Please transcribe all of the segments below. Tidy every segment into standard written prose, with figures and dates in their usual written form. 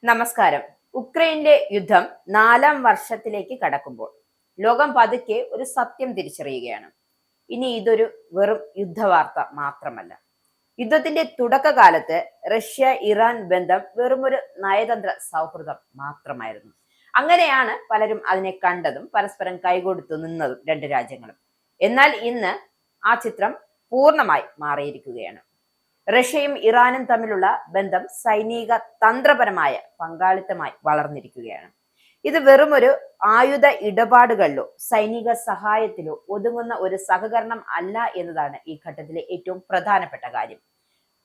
നമസ്കാരം. ഉക്രൈനിലെ യുദ്ധം 4ാം വർഷത്തിലേക്ക് കടക്കുമ്പോൾ ലോകം പതുക്കെ ഒരു സത്യം തിരിച്ചറിയുകയാണ്. ഇനി ഇതൊരു വെറും യുദ്ധവാർത്ത മാത്രമല്ല. യുദ്ധത്തിന്റെ തുടക്കകാലത്ത് റഷ്യ ഇറാൻ ബന്ധം വെറുമൊരു നയതന്ത്ര സൗഹൃദം മാത്രമായിരുന്നു. അങ്ങനെയാണ് പലരും അതിനെ കണ്ടതും പരസ്പരം കൈകൊടുത്തു നിന്നതും രണ്ട് രാജ്യങ്ങളും. എന്നാൽ ഇന്ന് ആ ചിത്രം പൂർണ്ണമായി മാറിയിരിക്കുകയാണ്. റഷ്യയും ഇറാനും തമ്മിലുള്ള ബന്ധം സൈനിക തന്ത്രപരമായ പങ്കാളിത്തമായി വളർന്നിരിക്കുകയാണ്. ഇത് വെറുമൊരു ആയുധ ഇടപാടുകളിലോ സൈനിക സഹായത്തിലോ ഒതുങ്ങുന്ന ഒരു സഹകരണം അല്ല എന്നതാണ് ഈ ഘട്ടത്തിലെ ഏറ്റവും പ്രധാനപ്പെട്ട കാര്യം.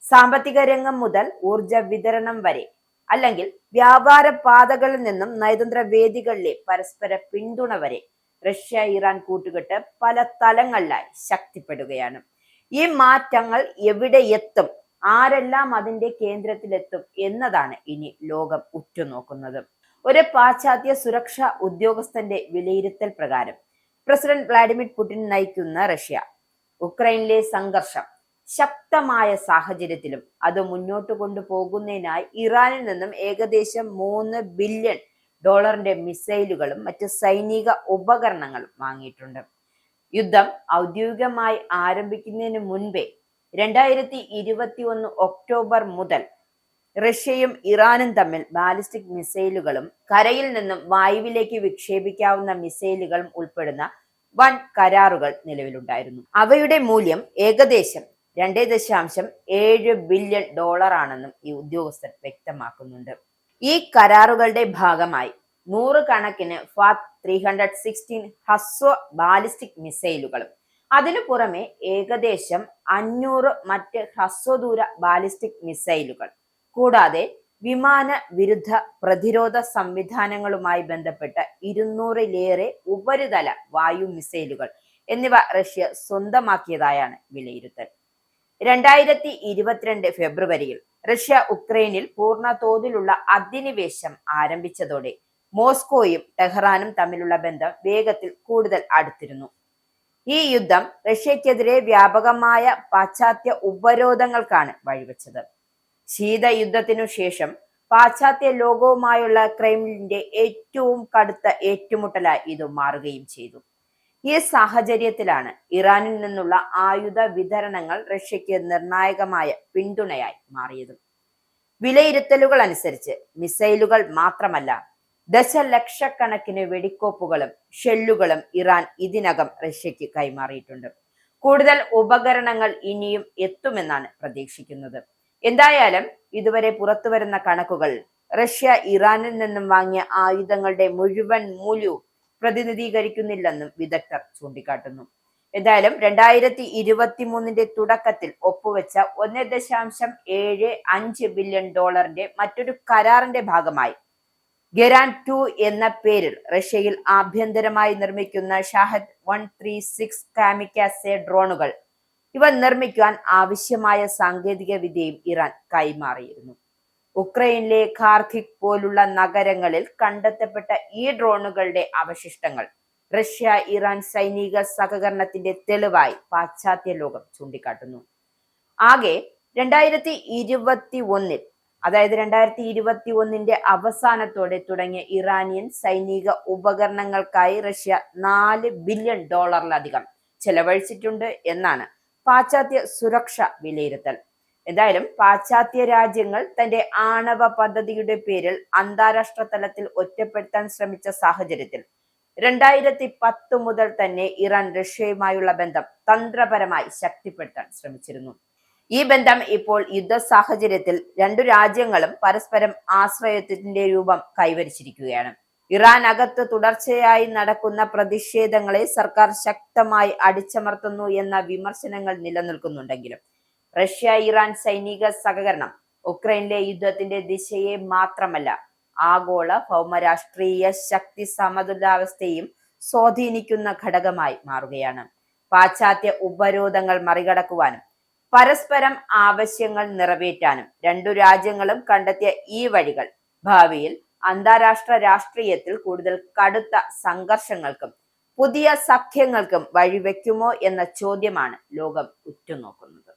സാമ്പത്തിക രംഗം മുതൽ ഊർജ വിതരണം വരെ, അല്ലെങ്കിൽ വ്യാപാര പാതകളിൽ നിന്നും നയതന്ത്ര വേദികളിലെ പരസ്പര പിന്തുണ വരെ റഷ്യ ഇറാൻ കൂട്ടുകെട്ട് പല തലങ്ങളിലായി ശക്തിപ്പെടുകയാണ്. ഈ മാറ്റങ്ങൾ എവിടെ എത്തും, ആരെല്ലാം അതിന്റെ കേന്ദ്രത്തിലെത്തും എന്നതാണ് ഇനി ലോകം ഉറ്റുനോക്കുന്നത്. ഒരു പാശ്ചാത്യ സുരക്ഷാ ഉദ്യോഗസ്ഥന്റെ വിലയിരുത്തൽ പ്രകാരം പ്രസിഡന്റ് വ്ളാഡിമിർ പുടിൻ നയിക്കുന്ന റഷ്യ ഉക്രൈനിലെ സംഘർഷം ശക്തമായ സാഹചര്യത്തിലും അത് മുന്നോട്ട് കൊണ്ടുപോകുന്നതിനായി ഇറാനിൽ നിന്നും ഏകദേശം $3 ബില്യൺ മിസൈലുകളും മറ്റ് സൈനിക ഉപകരണങ്ങളും വാങ്ങിയിട്ടുണ്ട്. യുദ്ധം ഔദ്യോഗികമായി ആരംഭിക്കുന്നതിന് മുൻപേ 2021 ഒക്ടോബർ മുതൽ റഷ്യയും ഇറാനും തമ്മിൽ ബാലിസ്റ്റിക് മിസൈലുകളും കരയിൽ നിന്നും വായുവിലേക്ക് വിക്ഷേപിക്കാവുന്ന മിസൈലുകളും ഉൾപ്പെടുന്ന വൻ കരാറുകൾ നിലവിലുണ്ടായിരുന്നു. അവയുടെ മൂല്യം ഏകദേശം $2.7 ബില്യൺ ആണെന്നും ഈ ഉദ്യോഗസ്ഥർ വ്യക്തമാക്കുന്നുണ്ട്. ഈ കരാറുകളുടെ ഭാഗമായി 100 കണക്കിന് ഫാത്ത് 316 ഹസ്വ ബാലിസ്റ്റിക് മിസൈലുകളും അതിനു പുറമെ ഏകദേശം 500 മറ്റ് ഹ്രസ്വദൂര ബാലിസ്റ്റിക് മിസൈലുകൾ, കൂടാതെ വിമാന വിരുദ്ധ പ്രതിരോധ സംവിധാനങ്ങളുമായി ബന്ധപ്പെട്ട 200-ലേറെ ഉപരിതല വായു മിസൈലുകൾ എന്നിവ റഷ്യ സ്വന്തമാക്കിയതായാണ് വിലയിരുത്തൽ. 2022 ഫെബ്രുവരിയിൽ റഷ്യ ഉക്രൈനിൽ പൂർണ്ണ തോതിലുള്ള അധിനിവേശം ആരംഭിച്ചതോടെ മോസ്കോയും ടെഹ്റാനും തമ്മിലുള്ള ബന്ധം വേഗത്തിൽ കൂടുതൽ അടുത്തിരുന്നു. ഈ യുദ്ധം റഷ്യക്കെതിരെ വ്യാപകമായ പാശ്ചാത്യ ഉപരോധങ്ങൾക്കാണ് വഴിവെച്ചത്. ശീതയുദ്ധത്തിനു ശേഷം പാശ്ചാത്യ ലോകവുമായുള്ള ക്രെംലിന്റെ ഏറ്റവും കടുത്ത ഏറ്റുമുട്ടലായി ഇത് മാറുകയും ചെയ്തു. ഈ സാഹചര്യത്തിലാണ് ഇറാനിൽ നിന്നുള്ള ആയുധ വിതരണങ്ങൾ റഷ്യക്ക് നിർണായകമായ പിന്തുണയായി മാറിയത്. വിലയിരുത്തലുകൾ അനുസരിച്ച് മിസൈലുകൾ മാത്രമല്ല, ദശലക്ഷക്കണക്കിന് വെടിക്കോപ്പുകളും ഷെല്ലുകളും ഇറാൻ ഇതിനകം റഷ്യക്ക് കൈമാറിയിട്ടുണ്ട്. കൂടുതൽ ഉപകരണങ്ങൾ ഇനിയും എത്തുമെന്നാണ് പ്രതീക്ഷിക്കുന്നത്. എന്തായാലും ഇതുവരെ പുറത്തുവരുന്ന കണക്കുകൾ റഷ്യ ഇറാനിൽ നിന്നും വാങ്ങിയ ആയുധങ്ങളുടെ മുഴുവൻ മൂല്യവും പ്രതിനിധീകരിക്കുന്നില്ലെന്നും വിദഗ്ധർ ചൂണ്ടിക്കാട്ടുന്നു. എന്തായാലും 2023 തുടക്കത്തിൽ ഒപ്പുവെച്ച $1.75 ബില്യൺ മറ്റൊരു കരാറിന്റെ ഭാഗമായി ഗെരാൻ 2 എന്ന പേരിൽ റഷ്യയിൽ ആഭ്യന്തരമായി നിർമ്മിക്കുന്ന ഷാഹദ് 136 കാമിക്കാസെ ഡ്രോണുകൾ ഇവ നിർമ്മിക്കാൻ ആവശ്യമായ സാങ്കേതിക വിദ്യയും ഇറാൻ കൈമാറിയിരുന്നു. ഉക്രൈനിലെ ഖാർക്കിവ് പോലുള്ള നഗരങ്ങളിൽ കണ്ടെത്തപ്പെട്ട ഈ ഡ്രോണുകളുടെ അവശിഷ്ടങ്ങൾ റഷ്യ ഇറാൻ സൈനിക സഹകരണത്തിന്റെ തെളിവായി പാശ്ചാത്യ ലോകം ചൂണ്ടിക്കാട്ടുന്നു. ആകെ 2021 അതായത് 2021 അവസാനത്തോടെ തുടങ്ങിയ ഇറാനിയൻ സൈനിക ഉപകരണങ്ങൾക്കായി റഷ്യ $4 ബില്യൺ ചെലവഴിച്ചിട്ടുണ്ട് എന്നാണ് പാശ്ചാത്യ സുരക്ഷ വിലയിരുത്തൽ. എന്തായാലും പാശ്ചാത്യ രാജ്യങ്ങൾ തന്റെ ആണവ പദ്ധതിയുടെ പേരിൽ അന്താരാഷ്ട്ര തലത്തിൽ ഒറ്റപ്പെടുത്താൻ ശ്രമിച്ച സാഹചര്യത്തിൽ 2010 മുതൽ തന്നെ ഇറാൻ റഷ്യയുമായുള്ള ബന്ധം തന്ത്രപരമായി ശക്തിപ്പെടുത്താൻ ശ്രമിച്ചിരുന്നു. ഈ ബന്ധം ഇപ്പോൾ യുദ്ധ സാഹചര്യത്തിൽ രണ്ടു രാജ്യങ്ങളും പരസ്പരം ആശ്രയത്വത്തിന്റെ രൂപം കൈവരിച്ചിരിക്കുകയാണ്. ഇറാൻ അകത്ത് തുടർച്ചയായി നടക്കുന്ന പ്രതിഷേധങ്ങളെ സർക്കാർ ശക്തമായി അടിച്ചമർത്തുന്നു എന്ന വിമർശനങ്ങൾ നിലനിൽക്കുന്നുണ്ടെങ്കിലും റഷ്യ ഇറാൻ സൈനിക സഹകരണം ഉക്രൈനിലെ യുദ്ധത്തിന്റെ ദിശയെ മാത്രമല്ല, ആഗോള ഭൗമരാഷ്ട്രീയ ശക്തി സമതുലാവസ്ഥയും സ്വാധീനിക്കുന്ന ഘടകമായി മാറുകയാണ്. പാശ്ചാത്യ ഉപരോധങ്ങൾ മറികടക്കുവാനും പരസ്പരം ആവശ്യങ്ങൾ നിറവേറ്റാനും രണ്ടു രാജ്യങ്ങളും കണ്ടെത്തിയ ഈ വഴികൾ ഭാവിയിൽ അന്താരാഷ്ട്ര രാഷ്ട്രീയത്തിൽ കൂടുതൽ കടുത്ത സംഘർഷങ്ങൾക്കും പുതിയ സഖ്യങ്ങൾക്കും വഴിവെക്കുമോ എന്ന ചോദ്യമാണ് ലോകം ഉറ്റുനോക്കുന്നത്.